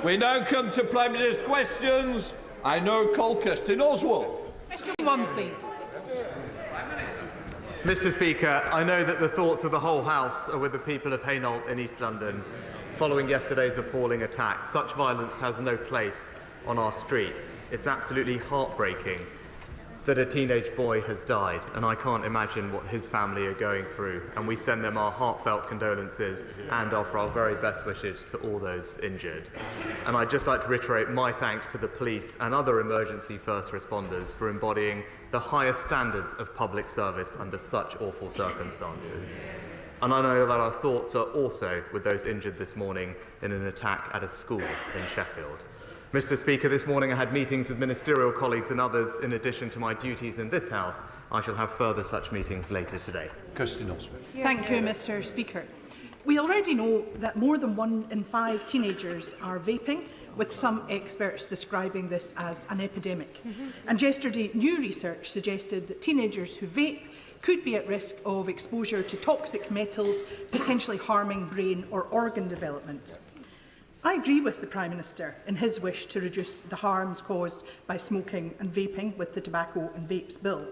We now come to Prime Minister's questions. I now call Kirsten Oswald. Question 1, please. Mr. Speaker, I know that the thoughts of the whole House are with the people of Hainault in East London following yesterday's appalling attack. Such violence has no place on our streets. It's absolutely heartbreaking that a teenage boy has died, and I can't imagine what his family are going through. And we send them our heartfelt condolences and offer our very best wishes to all those injured. And I'd just like to reiterate my thanks to the police and other emergency first responders for embodying the highest standards of public service under such awful circumstances. And I know that our thoughts are also with those injured this morning in an attack at a school in Sheffield. Mr. Speaker, this morning I had meetings with ministerial colleagues and others in addition to my duties in this House. I shall have further such meetings later today. Kirsten Oswald. Thank you, Mr. Speaker. We already know that more than 1 in 5 teenagers are vaping, with some experts describing this as an epidemic. And yesterday, new research suggested that teenagers who vape could be at risk of exposure to toxic metals, potentially harming brain or organ development. I agree with the Prime Minister in his wish to reduce the harms caused by smoking and vaping with the Tobacco and Vapes Bill.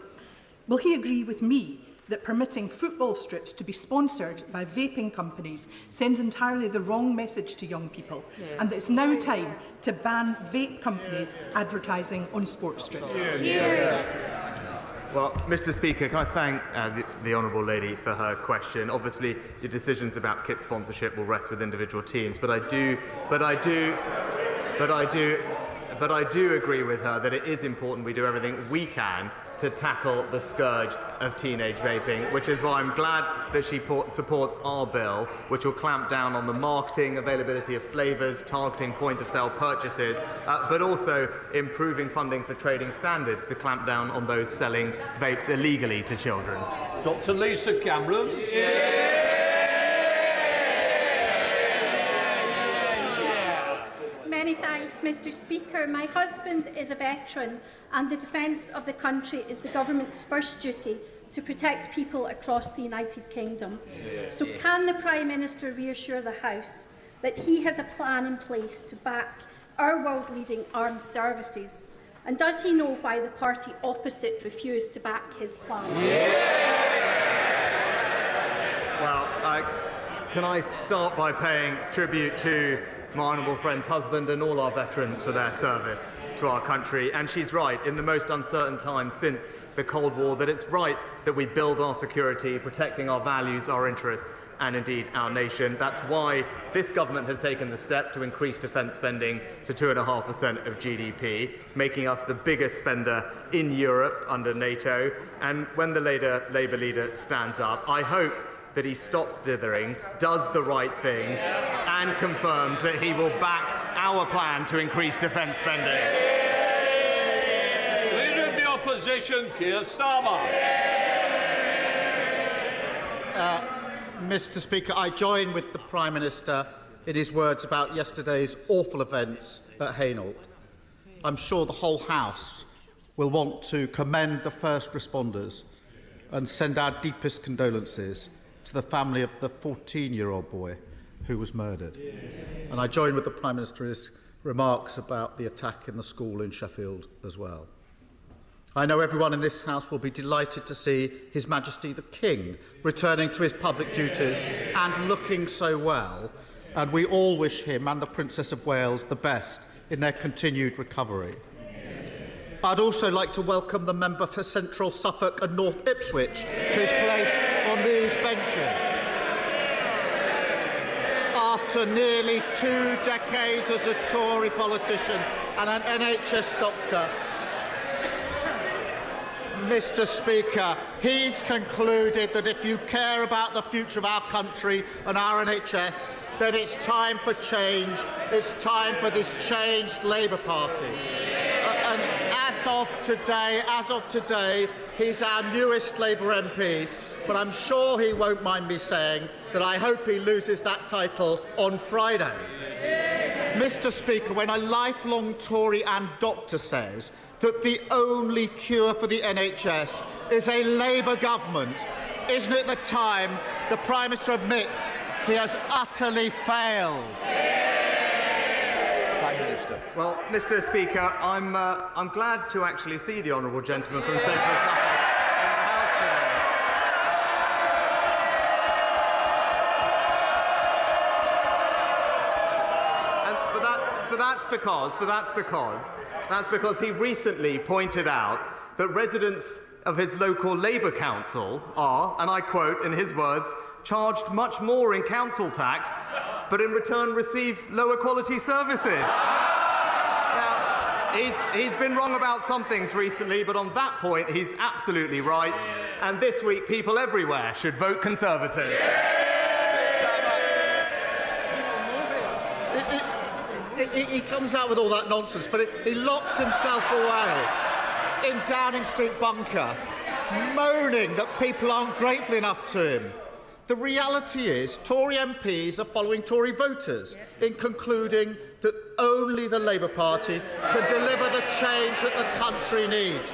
Will he agree with me that permitting football strips to be sponsored by vaping companies sends entirely the wrong message to young people, and that it's now time to ban vape companies advertising on sports strips? Well, Mr. Speaker, can I thank the honourable lady for her question? Obviously, the decisions about kit sponsorship will rest with individual teams, but I do agree with her that it is important we do everything we can to tackle the scourge of teenage vaping, which is why I'm glad that she supports our bill, which will clamp down on the marketing, availability of flavours, targeting point-of-sale purchases, but also improving funding for trading standards to clamp down on those selling vapes illegally to children. Dr. Lisa Cameron. Many thanks, Mr. Speaker. My husband is a veteran, and the defence of the country is the government's first duty to protect people across the United Kingdom. So can the Prime Minister reassure the House that he has a plan in place to back our world-leading armed services? And does he know why the party opposite refused to back his plan? Well, can I start by paying tribute to my honourable friend's husband and all our veterans for their service to our country. And she's right, in the most uncertain times since the Cold War, that it's right that we build our security, protecting our values, our interests, and indeed our nation. That's why this government has taken the step to increase defence spending to 2.5% of GDP, making us the biggest spender in Europe under NATO. And when the Labour leader stands up, I hope that he stops dithering, does the right thing, and confirms that he will back our plan to increase defence spending. Leader of the Opposition, Keir Starmer. Mr. Speaker, I join with the Prime Minister in his words about yesterday's awful events at Hainault. I'm sure the whole House will want to commend the first responders and send our deepest condolences to the family of the 14-year-old boy who was murdered. And I join with the Prime Minister's remarks about the attack in the school in Sheffield as well. I know everyone in this House will be delighted to see His Majesty the King returning to his public duties and looking so well, and we all wish him and the Princess of Wales the best in their continued recovery. I'd also like to welcome the member for Central Suffolk and North Ipswich to his place on these benches. After nearly 2 decades as a Tory politician and an NHS doctor, Mr. Speaker, he's concluded that if you care about the future of our country and our NHS, then it's time for change. It's time for this changed Labour Party. And as of today, he's our newest Labour MP, but I'm sure he won't mind me saying that I hope he loses that title on Friday. Mr. Speaker, when a lifelong Tory and doctor says that the only cure for the NHS is a Labour government, isn't it the time the Prime Minister admits he has utterly failed? Well, Mr. Speaker, I'm glad to actually see the honourable gentleman from Central Suffolk in the House today. That's because he recently pointed out that residents of his local Labour council are, and I quote in his words, charged much more in council tax, but in return receive lower quality services. Now, he's been wrong about some things recently, but on that point, he's absolutely right. And this week, people everywhere should vote Conservative. He comes out with all that nonsense, but he locks himself away in Downing Street bunker, moaning that people aren't grateful enough to him. The reality is Tory MPs are following Tory voters in concluding that only the Labour Party can deliver the change that the country needs.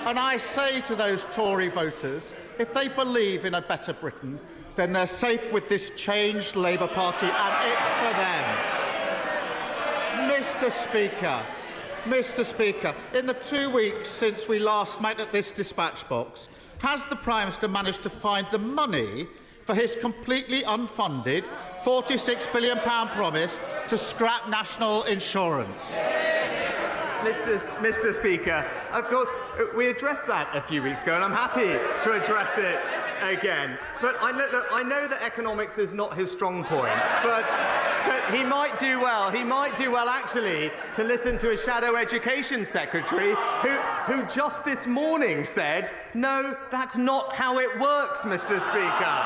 And I say to those Tory voters, if they believe in a better Britain, then they're safe with this changed Labour Party, and it's for them. Mr. Speaker, in the 2 weeks since we last met at this dispatch box, has the Prime Minister managed to find the money for his completely unfunded £46 billion promise to scrap national insurance? Mr. Speaker, of course, we addressed that a few weeks ago, and I'm happy to address it again. But I know that economics is not his strong point, but he might do well. He might do well, actually, to listen to a shadow education secretary who just this morning said, no, that's not how it works, Mr. Speaker.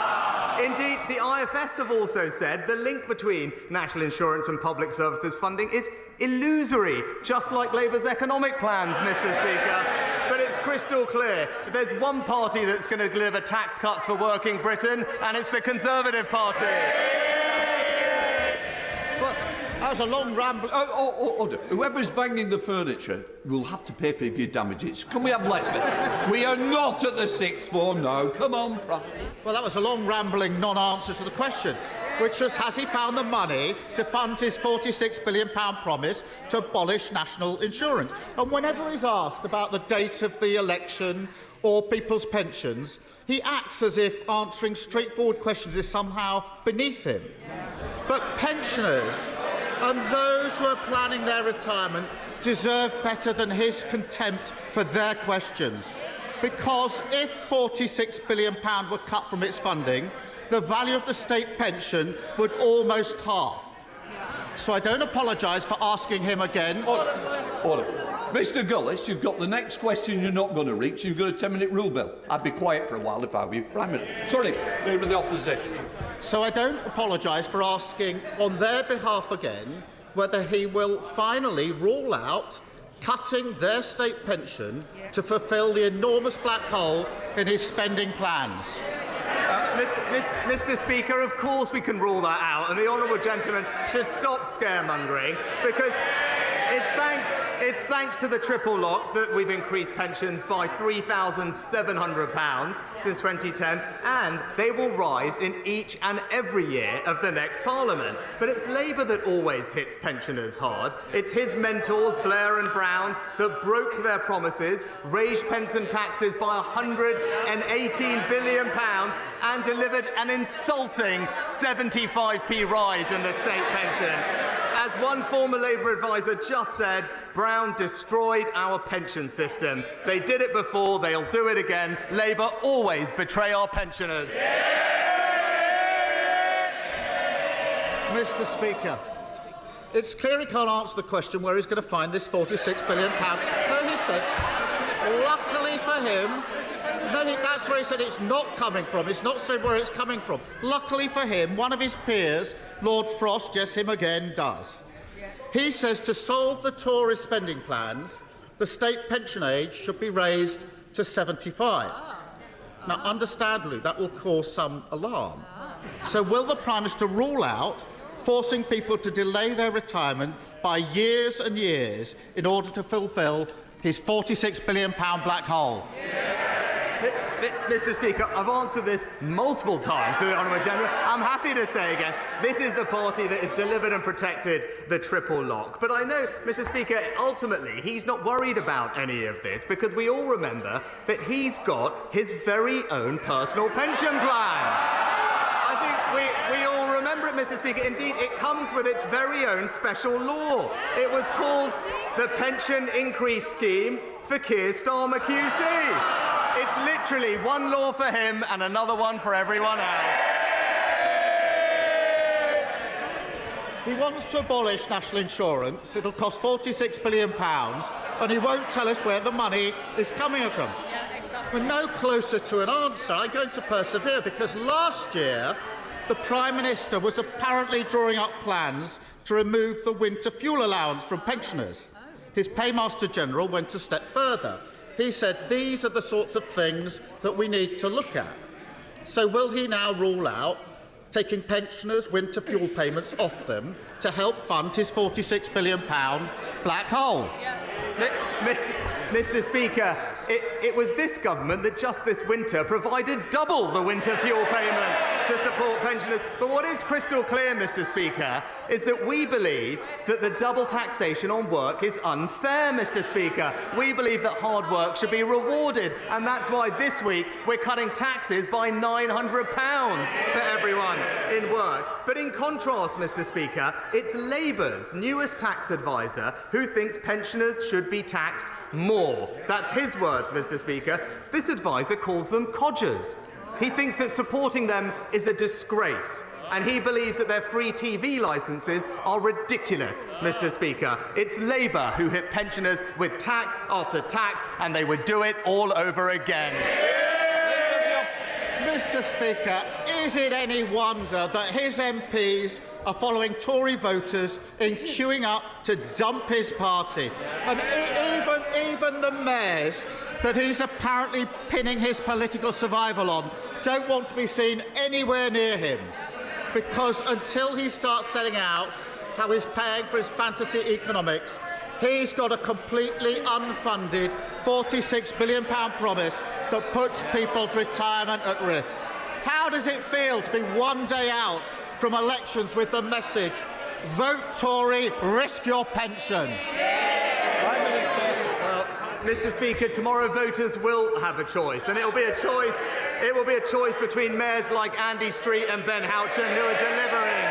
Indeed, the IFS have also said the link between national insurance and public services funding is illusory, just like Labour's economic plans, Mr. Speaker. But it's crystal clear. There's one party that's going to deliver tax cuts for working Britain, and it's the Conservative Party. That was a long ramble. Order. Whoever's banging the furniture will have to pay for your damages. Can we have less of it? We are not at the sixth form now. Come on, Well, that was a long rambling non-answer to the question, which was, has he found the money to fund his £46 billion promise to abolish national insurance? And whenever he's asked about the date of the election or people's pensions, he acts as if answering straightforward questions is somehow beneath him. But pensioners and those who are planning their retirement deserve better than his contempt for their questions. Because if £46 billion were cut from its funding, the value of the state pension would almost halve. So I don't apologise for asking him again. Order. Mr. Gullis, you've got the next question you're not going to reach. You've got a 10-minute rule bill. I'd be quiet for a while if I were you. Prime Minister. Sorry, Leader of the Opposition. So I don't apologise for asking on their behalf again whether he will finally rule out cutting their state pension to fulfil the enormous black hole in his spending plans. Mr. Speaker, of course we can rule that out, and the honourable gentleman should stop scaremongering, because it's thanks to the triple lock that we've increased pensions by £3,700 since 2010, and they will rise in each and every year of the next Parliament. But it's Labour that always hits pensioners hard. It's his mentors, Blair and Brown, that broke their promises, raised pension taxes by £118 billion and delivered an insulting 75p rise in the state pension. As one former Labour advisor just said, Brown destroyed our pension system. They did it before, they'll do it again. Labour always betray our pensioners. Mr. Speaker, it's clear he can't answer the question where he's going to find this £46 billion. No, he said, luckily for him, that's where he said it's not coming from. It's not said where it's coming from. Luckily for him, one of his peers, Lord Frost, yes, him again, does. He says to solve the Tory spending plans, the state pension age should be raised to 75. Now, understandably, that will cause some alarm. So will the Prime Minister rule out forcing people to delay their retirement by years and years in order to fulfil his £46 billion black hole? Mr. Speaker, I've answered this multiple times to the Honourable General. I'm happy to say again, this is the party that has delivered and protected the triple lock. But I know, Mr. Speaker, ultimately he's not worried about any of this because we all remember that he's got his very own personal pension plan. I think we all remember it, Mr. Speaker. Indeed, it comes with its very own special law. It was called the Pension Increase Scheme for Keir Starmer QC. It's literally one law for him and another one for everyone else. He wants to abolish national insurance. It'll cost £46 billion, and he won't tell us where the money is coming from. We're no closer to an answer. I'm going to persevere because last year the Prime Minister was apparently drawing up plans to remove the winter fuel allowance from pensioners. His Paymaster General went a step further. He said these are the sorts of things that we need to look at. So will he now rule out taking pensioners' winter fuel payments off them to help fund his £46 billion black hole? Mr. Speaker, it was this government that just this winter provided double the winter fuel payment to support pensioners. But what is crystal clear, Mr. Speaker, is that we believe that the double taxation on work is unfair, Mr. Speaker. We believe that hard work should be rewarded, and that's why this week we're cutting taxes by £900 for everyone in work. But in contrast, Mr. Speaker, it's Labour's newest tax advisor who thinks pensioners should be taxed more. That's his words, Mr. Speaker. This advisor calls them codgers. He thinks that supporting them is a disgrace, and he believes that their free TV licences are ridiculous, Mr. Speaker. It's Labour who hit pensioners with tax after tax, and they would do it all over again. Mr. Speaker, is it any wonder that his MPs are following Tory voters in queuing up to dump his party? And even the mayors that he's apparently pinning his political survival on don't want to be seen anywhere near him, because until he starts setting out how he's paying for his fantasy economics, he's got a completely unfunded £46 billion promise that puts people's retirement at risk. How does it feel to be one day out from elections with the message, vote Tory, risk your pension? Mr. Speaker, tomorrow voters will have a choice, and it will be a choice between mayors like Andy Street and Ben Houchen who are delivering,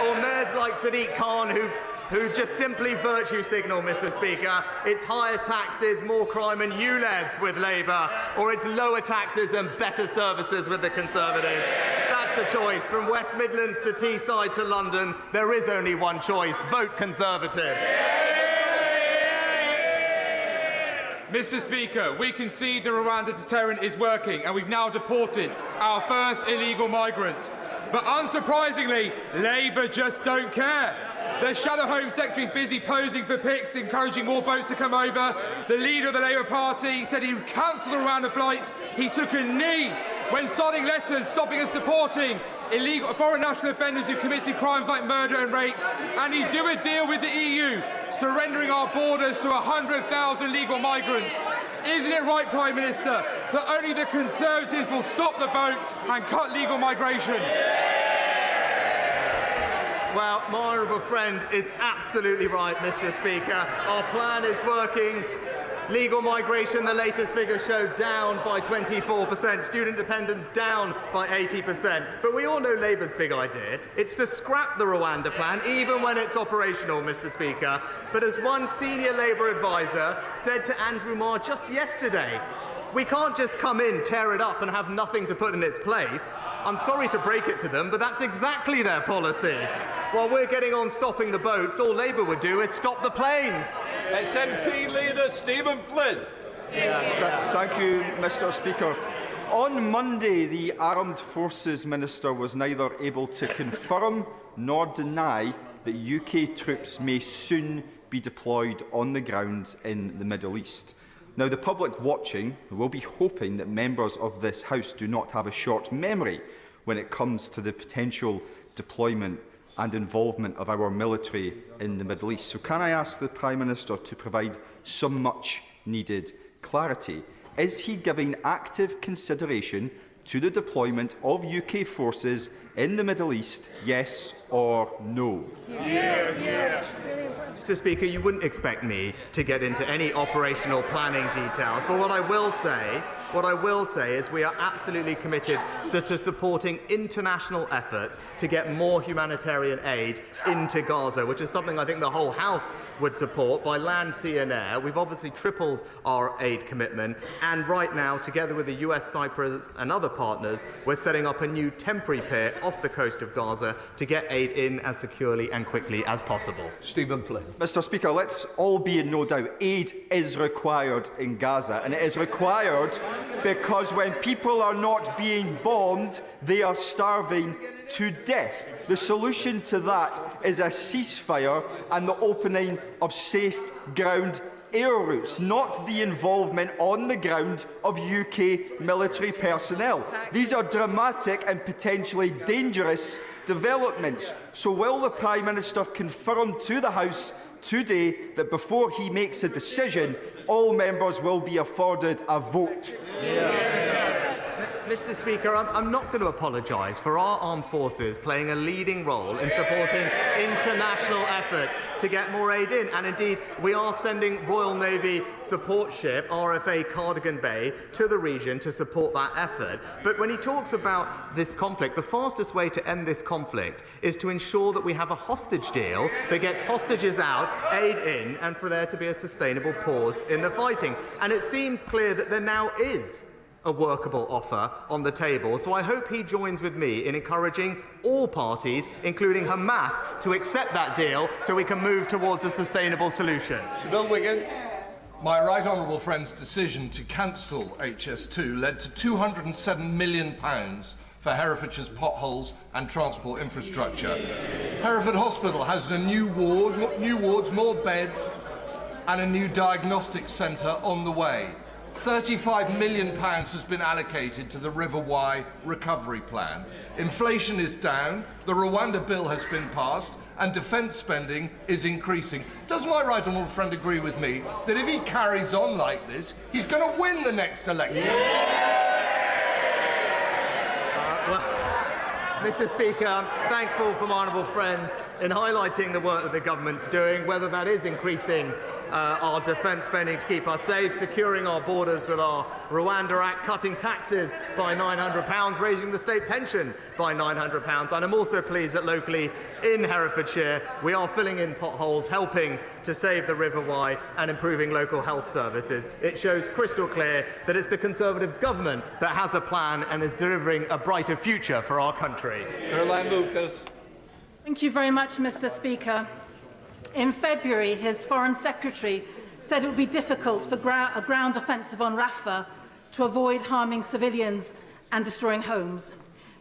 or mayors like Sadiq Khan who just simply virtue signal, Mr. Speaker. It's higher taxes, more crime and ULEZ with Labour, or it's lower taxes and better services with the Conservatives. That's the choice. From West Midlands to Teesside to London, there is only one choice. Vote Conservative. Mr. Speaker, we concede the Rwanda deterrent is working, and we've now deported our first illegal migrants. But unsurprisingly, Labour just don't care. The Shadow Home Secretary is busy posing for pics, encouraging more boats to come over. The leader of the Labour Party said he would cancel the Rwanda flights. He took a knee when signing letters stopping us deporting illegal foreign national offenders who committed crimes like murder and rape. And he'd do a deal with the EU, surrendering our borders to 100,000 legal migrants. Isn't it right, Prime Minister, that only the Conservatives will stop the boats and cut legal migration? Well, my honourable friend is absolutely right, Mr. Speaker. Our plan is working. Legal migration, the latest figures show, down by 24%. Student dependence down by 80%. But we all know Labour's big idea. It's to scrap the Rwanda plan, even when it's operational, Mr. Speaker. But as one senior Labour advisor said to Andrew Marr just yesterday, we can't just come in, tear it up and have nothing to put in its place. I'm sorry to break it to them, but that's exactly their policy. While we're getting on stopping the boats, all Labour would do is stop the planes. SNP leader Stephen Flynn. Thank you, Mr. Speaker. On Monday, the Armed Forces Minister was neither able to confirm nor deny that UK troops may soon be deployed on the ground in the Middle East. Now, the public watching will be hoping that members of this House do not have a short memory when it comes to the potential deployment and involvement of our military in the Middle East. So can I ask the Prime Minister to provide some much-needed clarity? is he giving active consideration to the deployment of UK forces in the Middle East, yes or no? Mr. Speaker, you wouldn't expect me to get into any operational planning details, but what I will say is we are absolutely committed to supporting international efforts to get more humanitarian aid into Gaza, which is something I think the whole House would support by land, sea and air. We've obviously tripled our aid commitment, and right now, together with the US, Cyprus and other partners, we're setting up a new temporary pier off the coast of Gaza to get aid in as securely and quickly as possible. Stephen Flynn. Mr. Speaker, let's all be in no doubt. Aid is required in Gaza, and it is required because when people are not being bombed, they are starving to death. The solution to that is a ceasefire and the opening of safe ground air routes, not the involvement on the ground of UK military personnel. These are dramatic and potentially dangerous developments. So will the Prime Minister confirm to the House today that before he makes a decision, all members will be afforded a vote? Mr. Speaker, I'm not going to apologise for our armed forces playing a leading role in supporting international efforts to get more aid in. And indeed, we are sending Royal Navy support ship, RFA Cardigan Bay, to the region to support that effort. But when he talks about this conflict, the fastest way to end this conflict is to ensure that we have a hostage deal that gets hostages out, aid in, and for there to be a sustainable pause in the fighting. And it seems clear that there now is a workable offer on the table, so I hope he joins with me in encouraging all parties, including Hamas, to accept that deal so we can move towards a sustainable solution. Sir Bill Wigan. My right honourable friend's decision to cancel HS2 led to £207 million for Herefordshire's potholes and transport infrastructure. Hereford Hospital has a new wards, more beds and a new diagnostic centre on the way. £35 million has been allocated to the River Wye recovery plan. Inflation is down, the Rwanda bill has been passed, and defence spending is increasing. Does my right honourable friend agree with me that if he carries on like this, he's going to win the next election? Mr. Speaker, I'm thankful for my honourable friend in highlighting the work that the government's doing, whether that is increasing our defence spending to keep us safe, securing our borders with our Rwanda Act, cutting taxes by £900, raising the state pension by £900. And I'm also pleased that locally in Herefordshire we are filling in potholes, helping to save the River Wye and improving local health services. It shows crystal clear that it's the Conservative government that has a plan and is delivering a brighter future for our country. Caroline Lucas. Thank you very much, Mr. Speaker. In February, his Foreign Secretary said it would be difficult for a ground offensive on Rafah to avoid harming civilians and destroying homes.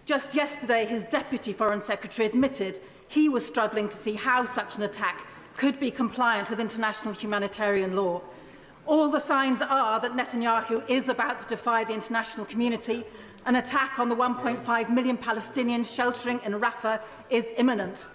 Just yesterday, his Deputy Foreign Secretary admitted he was struggling to see how such an attack could be compliant with international humanitarian law. All the signs are that Netanyahu is about to defy the international community. An attack on the 1.5 million Palestinians sheltering in Rafah is imminent.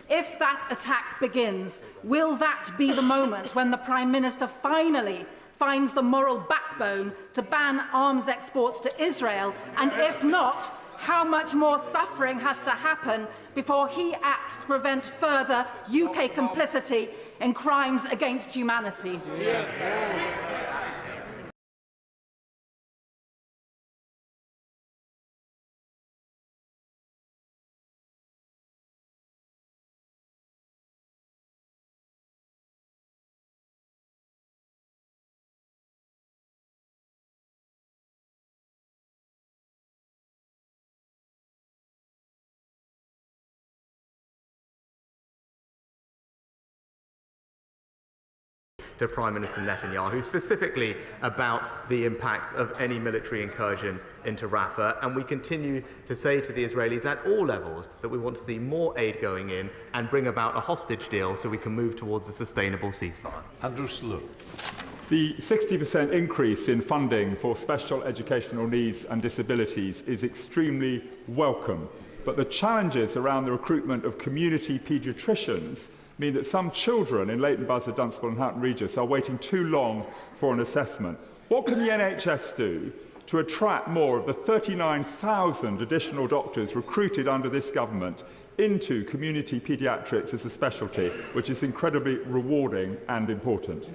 If that attack begins, will that be the moment when the Prime Minister finally finds the moral backbone to ban arms exports to Israel? And if not, how much more suffering has to happen before he acts to prevent further UK complicity in crimes against humanity? To Prime Minister Netanyahu, specifically about the impact of any military incursion into Rafah, and we continue to say to the Israelis at all levels that we want to see more aid going in and bring about a hostage deal so we can move towards a sustainable ceasefire. Andrew Slew. The 60% increase in funding for special educational needs and disabilities is extremely welcome, but the challenges around the recruitment of community paediatricians mean that some children in Leighton Buzzard, Dunstable and Houghton Regis are waiting too long for an assessment. What can the NHS do to attract more of the 39,000 additional doctors recruited under this government into community paediatrics as a specialty, which is incredibly rewarding and important?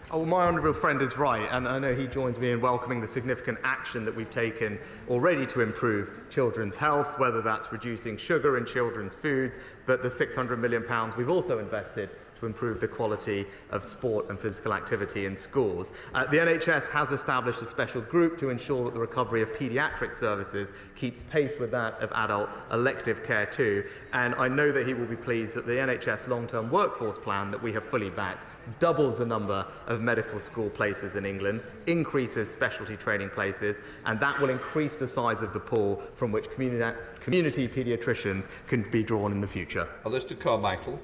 Oh, my honourable friend is right, and I know he joins me in welcoming the significant action that we've taken already to improve children's health, whether that's reducing sugar in children's foods, but the £600 million we've also invested to improve the quality of sport and physical activity in schools. The NHS has established a special group to ensure that the recovery of paediatric services keeps pace with that of adult elective care too, and I know that he will be pleased that the NHS long-term workforce plan that we have fully backed doubles the number of medical school places in England, increases specialty training places, and that will increase the size of the pool from which community paediatricians can be drawn in the future. Alistair Carmichael.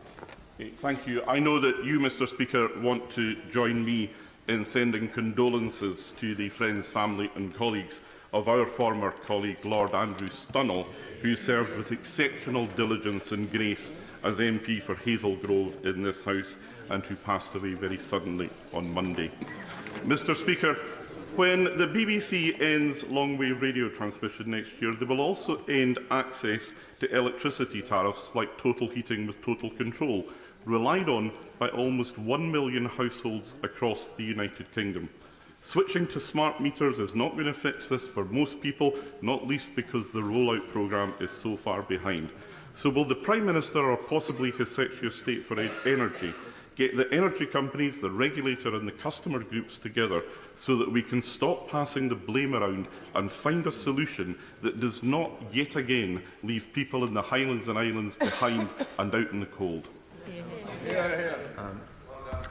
Thank you. I know that you, Mr Speaker, want to join me in sending condolences to the friends, family and colleagues of our former colleague Lord Andrew Stunnell, who served with exceptional diligence and grace as MP for Hazel Grove in this House and who passed away very suddenly on Monday. Mr Speaker, when the BBC ends long-wave radio transmission next year, they will also end access to electricity tariffs like total heating with total control, relied on by almost 1 million households across the United Kingdom. Switching to smart meters is not going to fix this for most people, not least because the rollout programme is so far behind. So will the Prime Minister or possibly His Secretary of State for Energy get the energy companies, the regulator and the customer groups together so that we can stop passing the blame around and find a solution that does not yet again leave people in the Highlands and Islands behind and out in the cold?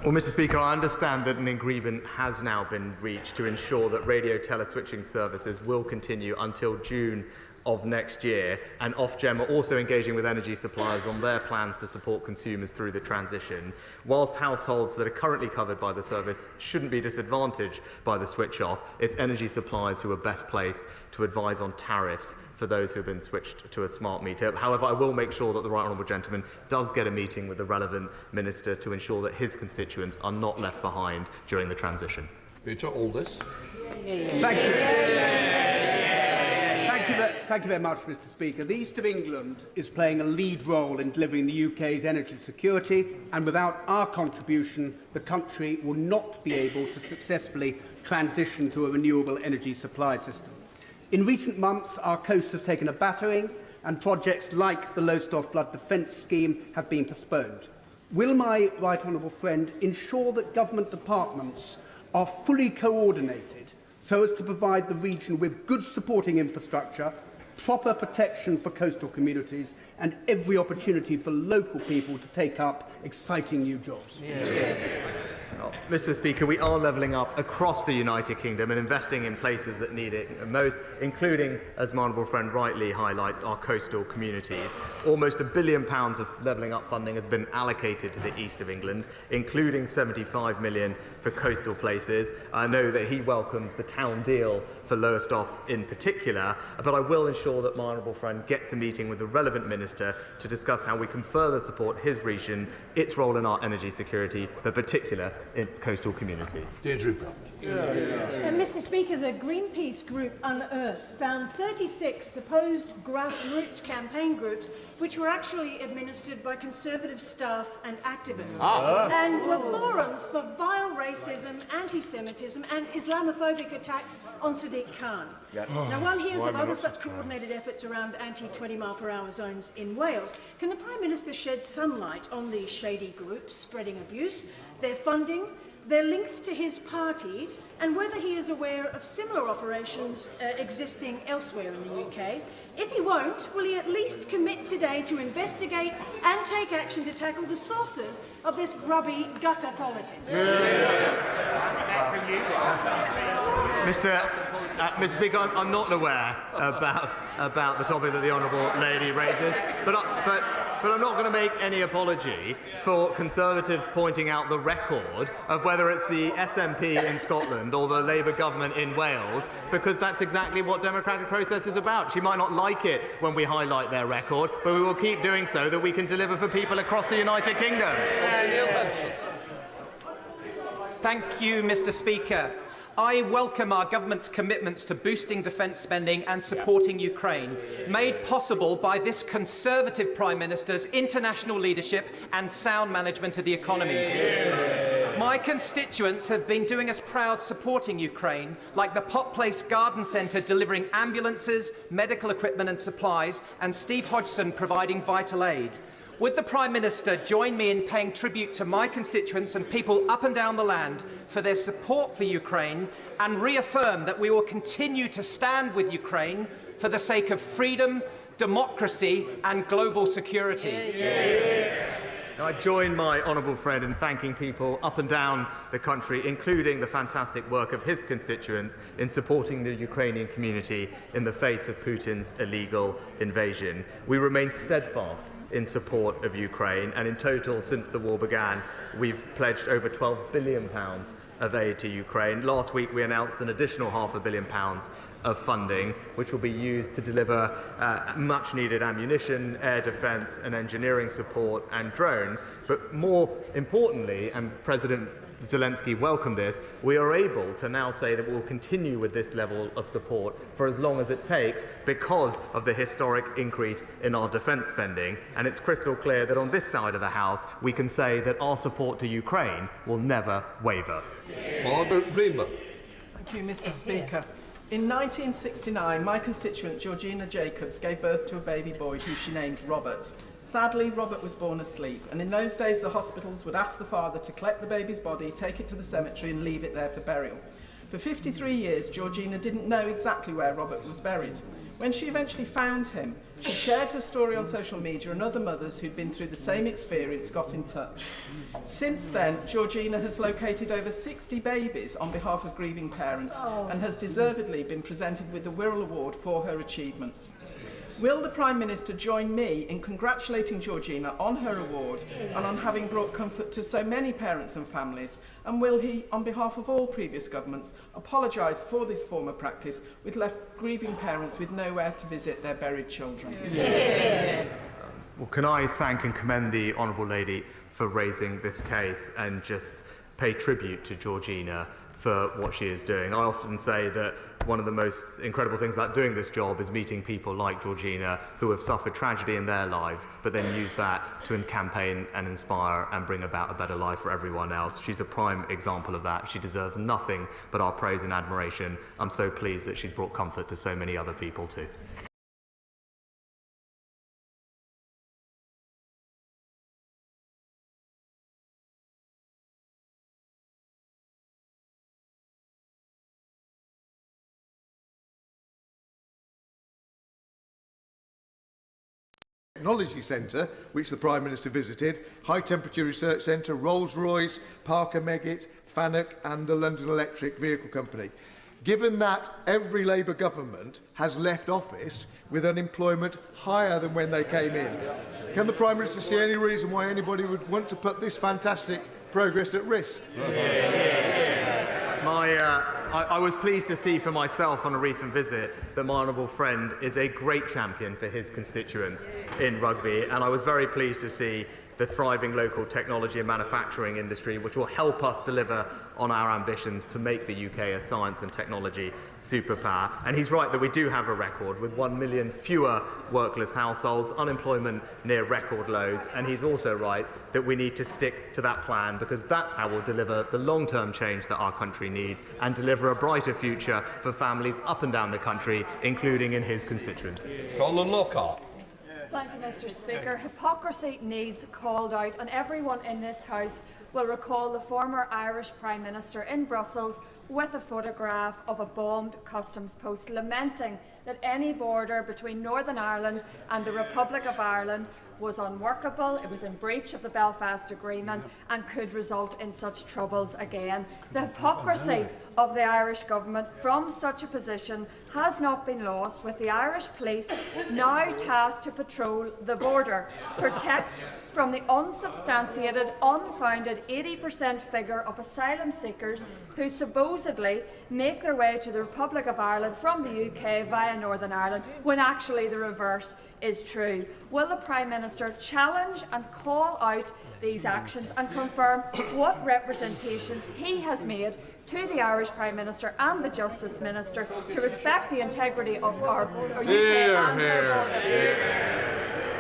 Well, Mr Speaker, I understand that an agreement has now been reached to ensure that radio teleswitching services will continue until June of next year, and Ofgem are also engaging with energy suppliers on their plans to support consumers through the transition. Whilst households that are currently covered by the service shouldn't be disadvantaged by the switch-off, it's energy suppliers who are best placed to advise on tariffs for those who have been switched to a smart meter. However, I will make sure that the right honourable gentleman does get a meeting with the relevant minister to ensure that his constituents are not left behind during the transition. Peter Aldis. Thank you very much, Mr Speaker. The East of England is playing a lead role in delivering the UK's energy security, and without our contribution, the country will not be able to successfully transition to a renewable energy supply system. In recent months, our coast has taken a battering, and projects like the Lowestoft Flood Defence Scheme have been postponed. Will my right honourable friend ensure that government departments are fully coordinated so as to provide the region with good supporting infrastructure, proper protection for coastal communities and every opportunity for local people to take up exciting new jobs? Mr Speaker, we are levelling up across the United Kingdom and investing in places that need it most, including, as my honourable friend rightly highlights, our coastal communities. Almost £1 billion of levelling up funding has been allocated to the East of England, including £75 million for coastal places. I know that he welcomes the town deal for Lowestoft in particular, but I will ensure that my honourable friend gets a meeting with the relevant minister to discuss how we can further support his region, its role in our energy security, but particular its coastal communities. Deirdre Brown. Mr Speaker, the Greenpeace group Unearthed found 36 supposed grassroots campaign groups which were actually administered by Conservative staff and activists and were forums for vile racism, anti-Semitism and Islamophobic attacks on Sadiq Khan. Now, one hears of other such coordinated efforts around anti-20-mile-per-hour zones in Wales. Can the Prime Minister shed some light on these shady groups spreading abuse, their funding, their links to his party, and whether he is aware of similar operations existing elsewhere in the UK? If he won't, will he at least commit today to investigate and take action to tackle the sources of this grubby gutter politics? Mr Speaker, I'm not aware about the topic that the honourable lady raises, but I'm not going to make any apology for Conservatives pointing out the record of whether it's the SNP in Scotland or the Labour government in Wales, because that's exactly what democratic process is about. She might not like it when we highlight their record, but we will keep doing so that we can deliver for people across the United Kingdom. Thank you, Mr. Speaker. I welcome our government's commitments to boosting defence spending and supporting Ukraine, made possible by this Conservative Prime Minister's international leadership and sound management of the economy. My constituents have been doing us proud supporting Ukraine, like the Pot Place Garden Centre delivering ambulances, medical equipment and supplies, and Steve Hodgson providing vital aid. Would the Prime Minister join me in paying tribute to my constituents and people up and down the land for their support for Ukraine and reaffirm that we will continue to stand with Ukraine for the sake of freedom, democracy and global security? I join my honourable friend in thanking people up and down the country, including the fantastic work of his constituents, in supporting the Ukrainian community in the face of Putin's illegal invasion. We remain steadfast in support of Ukraine, and in total, since the war began, we've pledged over £12 billion of aid to Ukraine. Last week, we announced an additional £500 million of funding, which will be used to deliver much-needed ammunition, air defence and engineering support and drones. But more importantly, and President Zelensky welcomed this, we are able to now say that we will continue with this level of support for as long as it takes because of the historic increase in our defence spending. And it's crystal clear that on this side of the House, we can say that our support to Ukraine will never waver. Margaret Greenberg. Thank you, Mr. Speaker. In 1969, my constituent Georgina Jacobs gave birth to a baby boy who she named Robert. Sadly, Robert was born asleep, and in those days the hospitals would ask the father to collect the baby's body, take it to the cemetery and leave it there for burial. For 53 years, Georgina didn't know exactly where Robert was buried. When she eventually found him, she shared her story on social media, and other mothers who'd been through the same experience got in touch. Since then, Georgina has located over 60 babies on behalf of grieving parents and has deservedly been presented with the Wirral Award for her achievements. Will the Prime Minister join me in congratulating Georgina on her award and on having brought comfort to so many parents and families? And will he, on behalf of all previous governments, apologise for this form of practice which left grieving parents with nowhere to visit their buried children? Well, can I thank and commend the Honourable Lady for raising this case and just pay tribute to Georgina for what she is doing. I often say that one of the most incredible things about doing this job is meeting people like Georgina who have suffered tragedy in their lives, but then use that to campaign and inspire and bring about a better life for everyone else. She's a prime example of that. She deserves nothing but our praise and admiration. I'm so pleased that she's brought comfort to so many other people too. Technology Centre, which the Prime Minister visited, High Temperature Research Centre, Rolls-Royce, Parker Meggitt, Fanuc and the London Electric Vehicle Company. Given that every Labour government has left office with unemployment higher than when they came in, can the Prime Minister see any reason why anybody would want to put this fantastic progress at risk? I was pleased to see for myself on a recent visit that my honourable friend is a great champion for his constituents in Rugby, and I was very pleased to see the thriving local technology and manufacturing industry, which will help us deliver on our ambitions to make the UK a science and technology superpower. And he's right that we do have a record with 1 million fewer workless households, unemployment near record lows, and he's also right that we need to stick to that plan because that's how we'll deliver the long-term change that our country needs and deliver a brighter future for families up and down the country, including in his constituency. Colin Lockhart. Thank you, Mr. Speaker. Hypocrisy needs called out, and everyone in this House will recall the former Irish Prime Minister in Brussels with a photograph of a bombed customs post, lamenting that any border between Northern Ireland and the Republic of Ireland was unworkable, it was in breach of the Belfast Agreement and could result in such troubles again. The hypocrisy of the Irish Government from such a position has not been lost, with the Irish police now tasked to patrol the border, protect from the unsubstantiated, unfounded 80% figure of asylum seekers who supposedly make their way to the Republic of Ireland from the UK via Northern Ireland, when actually the reverse is true. Will the Prime Minister challenge and call out these actions and confirm what representations he has made to the Irish Prime Minister and the Justice Minister to respect the integrity of our UK and border?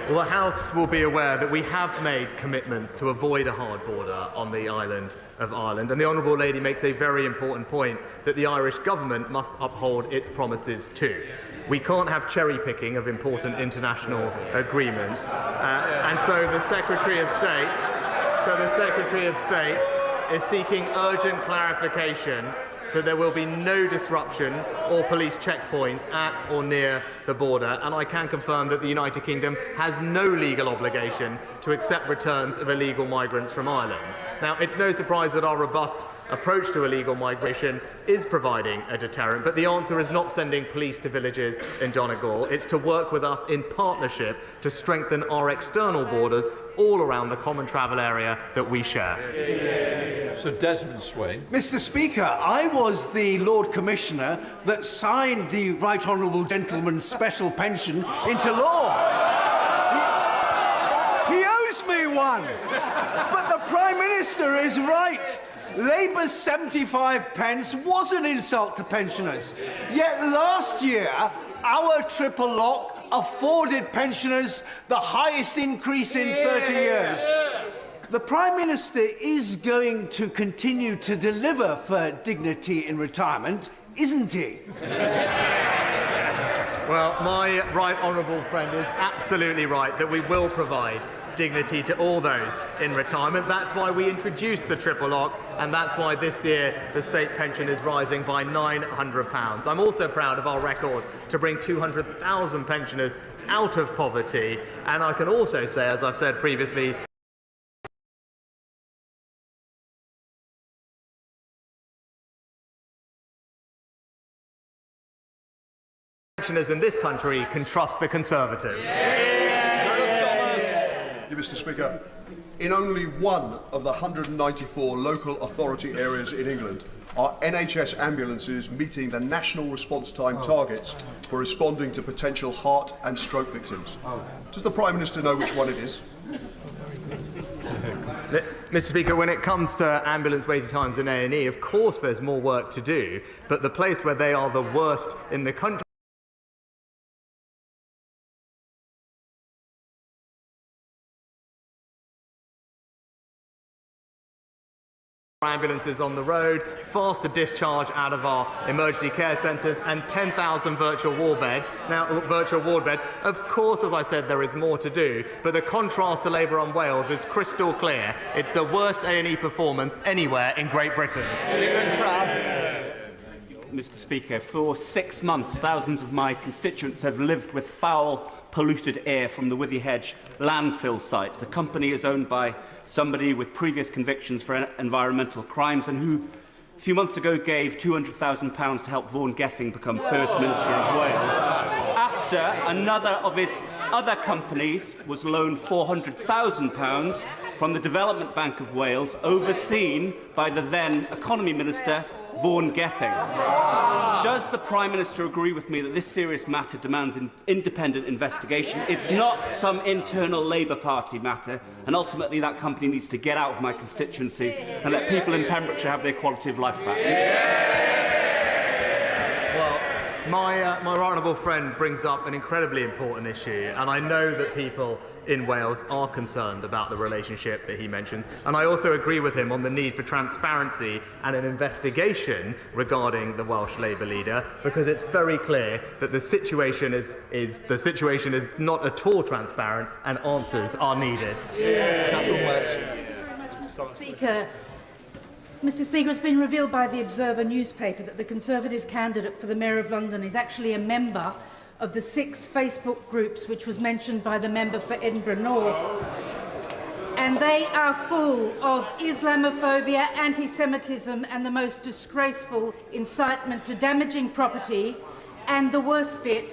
Well, the House will be aware that we have made commitments to avoid a hard border on the island of Ireland, and the Honourable Lady makes a very important point that the Irish Government must uphold its promises too. We can't have cherry-picking of important international agreements, and so the Secretary of State is seeking urgent clarification that there will be no disruption or police checkpoints at or near the border, and I can confirm that the United Kingdom has no legal obligation to accept returns of illegal migrants from Ireland. Now, it's no surprise that our robust approach to illegal migration is providing a deterrent, but the answer is not sending police to villages in Donegal. It's to work with us in partnership to strengthen our external borders all around the common travel area that we share. Sir Desmond Swain. Mr. Speaker, I was the Lord Commissioner that signed the Right Honourable Gentleman's special pension into law. He owes me one. But the Prime Minister is right. Labour's 75p was an insult to pensioners. Yet last year, our triple lock afforded pensioners the highest increase in 30 years. The Prime Minister is going to continue to deliver for dignity in retirement, isn't he? Well, my right honourable friend is absolutely right that we will provide dignity to all those in retirement. That's why we introduced the triple lock, and that's why this year the state pension is rising by £900. I'm also proud of our record to bring 200,000 pensioners out of poverty, and I can also say, as I've said previously, pensioners in this country can trust the Conservatives. Mr. Speaker, in only one of the 194 local authority areas in England are NHS ambulances meeting the national response time targets for responding to potential heart and stroke victims. Does the Prime Minister know which one it is? Mr. Speaker, when it comes to ambulance waiting times in A&E, of course there's more work to do, but the place where they are the worst in the country ambulances on the road, faster discharge out of our emergency care centres, and 10,000 virtual ward beds. Of course, as I said, there is more to do, but the contrast to Labour on Wales is crystal clear. It's the worst A&E performance anywhere in Great Britain. Mr. Speaker, for 6 months, thousands of my constituents have lived with foul, polluted air from the Withyhedge landfill site. The company is owned by somebody with previous convictions for environmental crimes and who, a few months ago, gave £200,000 to help Vaughan Gething become First Minister of Wales, after another of his other companies was loaned £400,000 from the Development Bank of Wales, overseen by the then Economy Minister, Vaughan Gething. Does the Prime Minister agree with me that this serious matter demands an independent investigation? It's not some internal Labour Party matter, and ultimately that company needs to get out of my constituency and let people in Pembrokeshire have their quality of life back. Well, my honourable friend brings up an incredibly important issue, and I know that people in Wales are concerned about the relationship that he mentions, and I also agree with him on the need for transparency and an investigation regarding the Welsh Labour leader, because it's very clear that the situation is not at all transparent and answers are needed. Mr. Speaker, it's been revealed by the Observer newspaper that the Conservative candidate for the Mayor of London is actually a member of the 6 Facebook groups which was mentioned by the member for Edinburgh North. And they are full of Islamophobia, anti-Semitism and the most disgraceful incitement to damaging property. And the worst bit,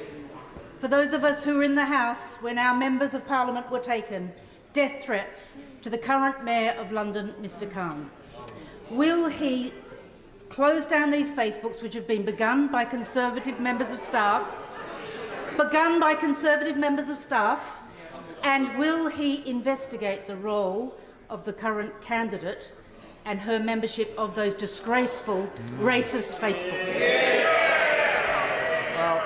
for those of us who were in the House when our members of Parliament were taken, death threats to the current Mayor of London, Mr Khan. Will he close down these Facebooks which have been begun by Conservative members of staff, and will he investigate the role of the current candidate and her membership of those disgraceful racist Facebooks? Well,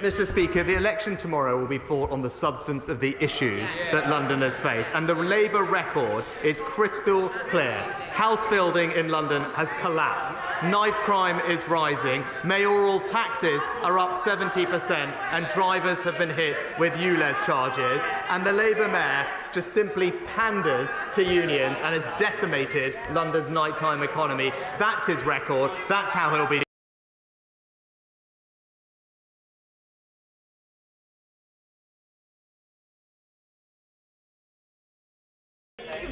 Mr Speaker, the election tomorrow will be fought on the substance of the issues that Londoners face, and the Labour record is crystal clear. House building in London has collapsed. Knife crime is rising. Mayoral taxes are up 70%, and drivers have been hit with ULEZ charges. And the Labour mayor just simply panders to unions and has decimated London's nighttime economy. That's his record. That's how he'll be.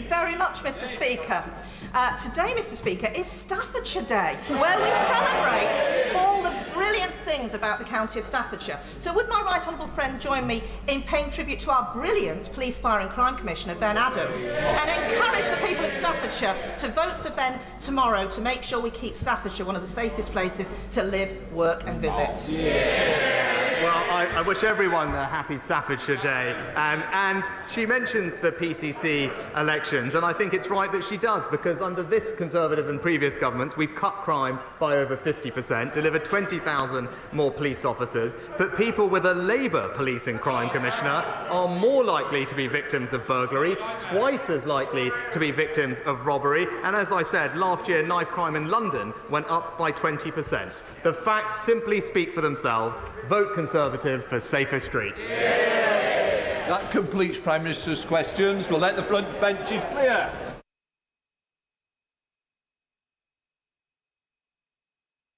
Very much, Mr Speaker. Today, Mr Speaker, is Staffordshire Day, where we celebrate all the brilliant things about the county of Staffordshire. So would my right honourable friend join me in paying tribute to our brilliant Police, Fire and Crime Commissioner, Ben Adams, and encourage the people of Staffordshire to vote for Ben tomorrow to make sure we keep Staffordshire one of the safest places to live, work and visit? Well, I wish everyone a happy Staffordshire Day. And she mentions the PCC elections, and I think it's right that she does, because under this Conservative and previous governments, we've cut crime by over 50%, delivered 20,000 more police officers, but people with a Labour Police and Crime Commissioner are more likely to be victims of burglary, twice as likely to be victims of robbery, and as I said, last year knife crime in London went up by 20%. The facts simply speak for themselves. Vote Conservative for safer streets. That completes Prime Minister's questions. We'll let the front benches clear.